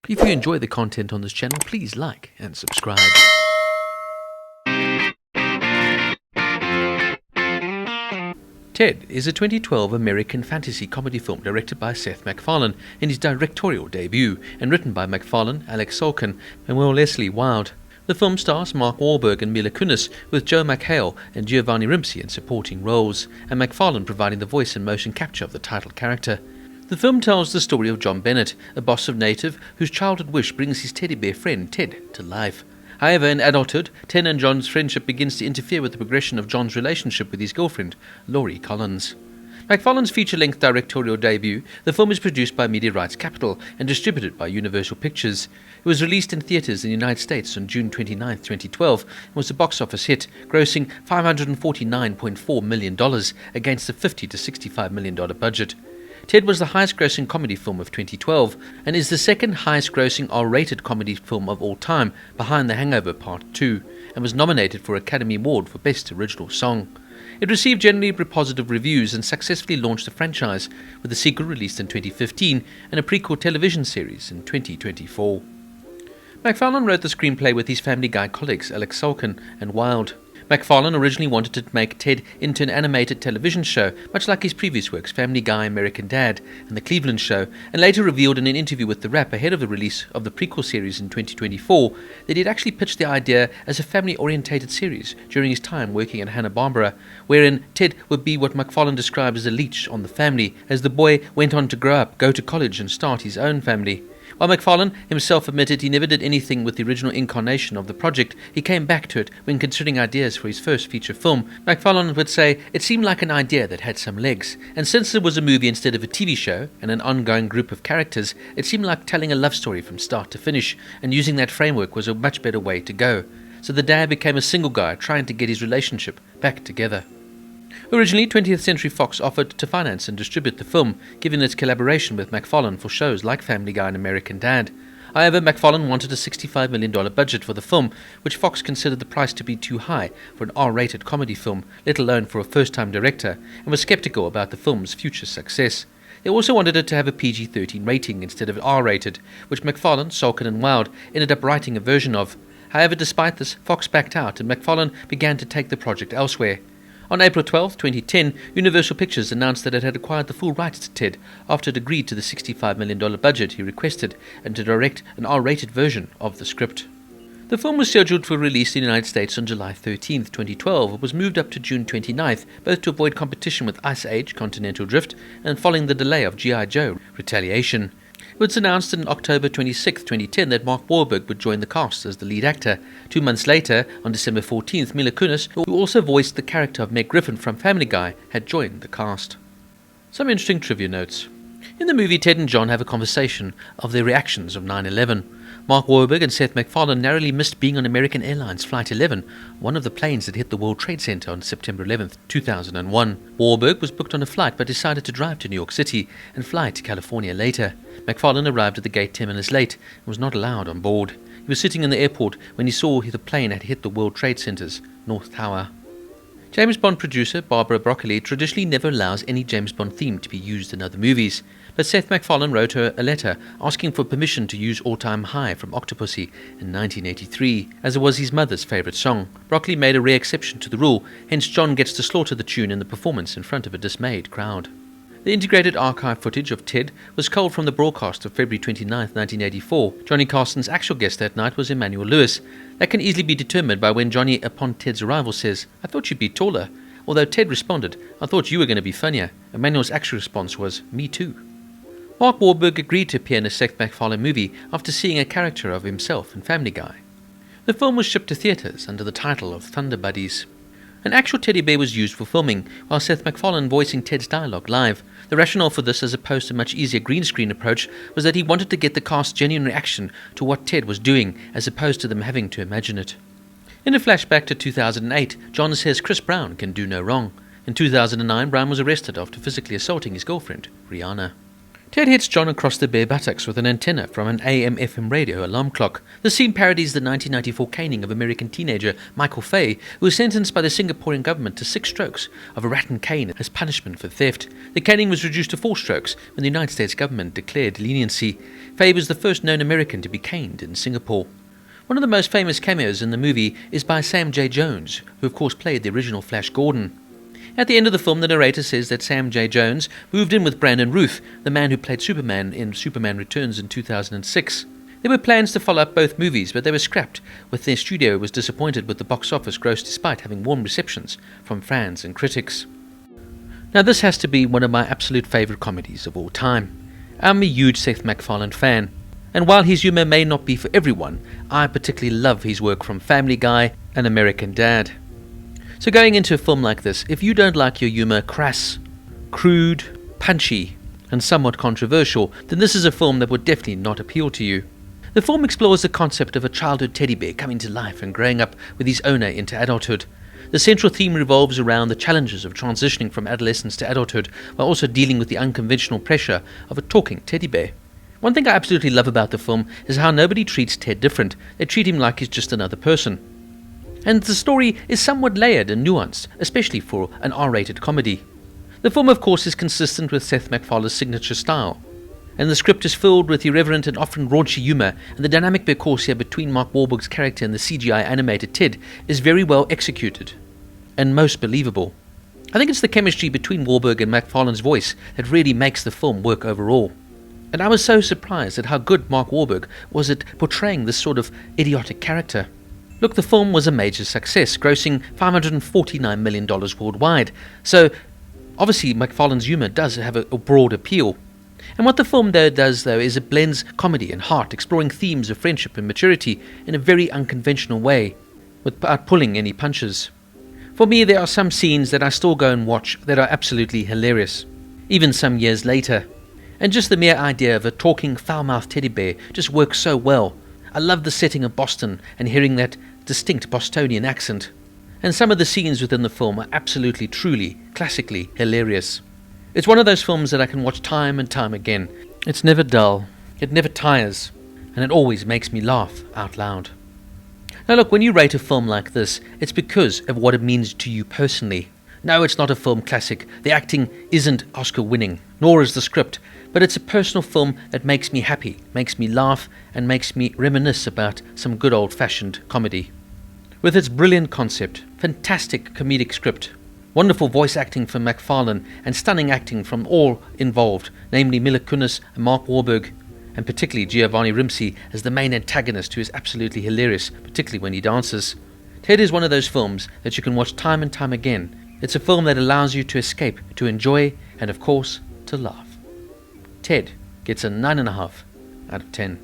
If you enjoy the content on this channel, please like and subscribe. Ted is a 2012 American fantasy comedy film directed by Seth MacFarlane in his directorial debut and written by MacFarlane, Alec Sulkin and Wellesley Wild. The film stars Mark Wahlberg and Mila Kunis, with McHale and Giovanni Ribisi in supporting roles, and MacFarlane providing the voice and motion capture of the title character. The film tells the story of John Bennett, a Boston native whose childhood wish brings his teddy bear friend Ted to life. However, in adulthood, Ted and John's friendship begins to interfere with the progression of John's relationship with his girlfriend, Laurie Collins. MacFarlane's feature-length directorial debut, the film is produced by Media Rights Capital and distributed by Universal Pictures. It was released in theaters in the United States on June 29, 2012, and was a box office hit, grossing $549.4 million against a $50 to $65 million budget. Ted was the highest-grossing comedy film of 2012 and is the second highest-grossing R-rated comedy film of all time, behind The Hangover Part 2, and was nominated for Academy Award for Best Original Song. It received generally positive reviews and successfully launched the franchise, with a sequel released in 2015 and a prequel television series in 2024. MacFarlane wrote the screenplay with his Family Guy colleagues Alec Sulkin and Wild. MacFarlane originally wanted to make Ted into an animated television show, much like his previous works Family Guy, American Dad and The Cleveland Show, and later revealed in an interview with The Wrap ahead of the release of the prequel series in 2024 that he'd actually pitched the idea as a family-orientated series during his time working at Hanna-Barbera, wherein Ted would be what MacFarlane described as a leech on the family as the boy went on to grow up, go to college and start his own family. While MacFarlane himself admitted he never did anything with the original incarnation of the project, he came back to it when considering ideas for his first feature film. MacFarlane would say, "It seemed like an idea that had some legs, and since it was a movie instead of a TV show and an ongoing group of characters, it seemed like telling a love story from start to finish, and using that framework was a much better way to go. So the dad became a single guy trying to get his relationship back together." Originally, 20th Century Fox offered to finance and distribute the film, given its collaboration with MacFarlane for shows like Family Guy and American Dad. However, MacFarlane wanted a $65 million budget for the film, which Fox considered the price to be too high for an R-rated comedy film, let alone for a first-time director, and was skeptical about the film's future success. They also wanted it to have a PG-13 rating instead of R-rated, which MacFarlane, Sulkin and Wild ended up writing a version of. However, despite this, Fox backed out and MacFarlane began to take the project elsewhere. On April 12, 2010, Universal Pictures announced that it had acquired the full rights to Ted after it agreed to the $65 million budget he requested and to direct an R-rated version of the script. The film was scheduled for release in the United States on July 13, 2012, but was moved up to June 29, both to avoid competition with Ice Age, Continental Drift, and following the delay of G.I. Joe, Retaliation. It was announced on October 26, 2010 that Mark Wahlberg would join the cast as the lead actor. 2 months later, on December 14th, Mila Kunis, who also voiced the character of Meg Griffin from Family Guy, had joined the cast. Some interesting trivia notes. In the movie, Ted and John have a conversation of their reactions of 9/11. Mark Wahlberg and Seth MacFarlane narrowly missed being on American Airlines Flight 11, one of the planes that hit the World Trade Center on September 11, 2001. Wahlberg was booked on a flight but decided to drive to New York City and fly to California later. MacFarlane arrived at the gate 10 minutes late and was not allowed on board. He was sitting in the airport when he saw the plane had hit the World Trade Center's North Tower. James Bond producer Barbara Broccoli traditionally never allows any James Bond theme to be used in other movies, but Seth MacFarlane wrote her a letter asking for permission to use All Time High from Octopussy in 1983, as it was his mother's favourite song. Broccoli made a rare exception to the rule, hence John gets to slaughter the tune in the performance in front of a dismayed crowd. The integrated archive footage of Ted was culled from the broadcast of February 29, 1984. Johnny Carson's actual guest that night was Emmanuel Lewis. That can easily be determined by when Johnny, upon Ted's arrival, says, "I thought you'd be taller." Although Ted responded, "I thought you were going to be funnier." Emmanuel's actual response was, "Me too." Mark Wahlberg agreed to appear in a Seth MacFarlane movie after seeing a character of himself in Family Guy. The film was shipped to theaters under the title of Thunder Buddies. An actual teddy bear was used for filming, while Seth MacFarlane voicing Ted's dialogue live. The rationale for this, as opposed to a much easier green screen approach, was that he wanted to get the cast's genuine reaction to what Ted was doing, as opposed to them having to imagine it. In a flashback to 2008, John says Chris Brown can do no wrong. In 2009, Brown was arrested after physically assaulting his girlfriend, Rihanna. Ted hits John across the bare buttocks with an antenna from an AM/FM radio alarm clock. The scene parodies the 1994 caning of American teenager Michael Fay, who was sentenced by the Singaporean government to 6 strokes of a rattan cane as punishment for theft. The caning was reduced to 4 strokes when the United States government declared leniency. Faye was the first known American to be caned in Singapore. One of the most famous cameos in the movie is by Sam J. Jones, who of course played the original Flash Gordon. At the end of the film, the narrator says that Sam J. Jones moved in with Brandon Routh, the man who played Superman in Superman Returns in 2006. There were plans to follow up both movies, but they were scrapped, with their studio was disappointed with the box office gross despite having warm receptions from fans and critics. Now this has to be one of my absolute favourite comedies of all time. I'm a huge Seth MacFarlane fan, and while his humour may not be for everyone, I particularly love his work from Family Guy and American Dad. So going into a film like this, if you don't like your humour crass, crude, punchy, and somewhat controversial, then this is a film that would definitely not appeal to you. The film explores the concept of a childhood teddy bear coming to life and growing up with his owner into adulthood. The central theme revolves around the challenges of transitioning from adolescence to adulthood, while also dealing with the unconventional pressure of a talking teddy bear. One thing I absolutely love about the film is how nobody treats Ted different. They treat him like he's just another person. And the story is somewhat layered and nuanced, especially for an R-rated comedy. The film, of course, is consistent with Seth MacFarlane's signature style, and the script is filled with irreverent and often raunchy humour, and the dynamic because here between Mark Wahlberg's character and the CGI animated Ted is very well executed and most believable. I think it's the chemistry between Wahlberg and MacFarlane's voice that really makes the film work overall. And I was so surprised at how good Mark Wahlberg was at portraying this sort of idiotic character. Look, the film was a major success, grossing $549 million worldwide, so obviously MacFarlane's humour does have a broad appeal. And what the film does is it blends comedy and heart, exploring themes of friendship and maturity in a very unconventional way, without pulling any punches. For me, there are some scenes that I still go and watch that are absolutely hilarious, even some years later. And just the mere idea of a talking, foul-mouthed teddy bear just works so well. I love the setting of Boston and hearing that distinct Bostonian accent. And some of the scenes within the film are absolutely, truly, classically hilarious. It's one of those films that I can watch time and time again. It's never dull, it never tires, and it always makes me laugh out loud. Now look, when you rate a film like this, it's because of what it means to you personally. No, it's not a film classic. The acting isn't Oscar winning, nor is the script, but it's a personal film that makes me happy, makes me laugh, and makes me reminisce about some good old-fashioned comedy. With its brilliant concept, fantastic comedic script, wonderful voice acting from MacFarlane, and stunning acting from all involved, namely Mila Kunis and Mark Wahlberg, and particularly Giovanni Ribisi as the main antagonist, who is absolutely hilarious, particularly when he dances. Ted is one of those films that you can watch time and time again. It's a film that allows you to escape, to enjoy, and of course, to laugh. Ted gets a 9.5 out of 10.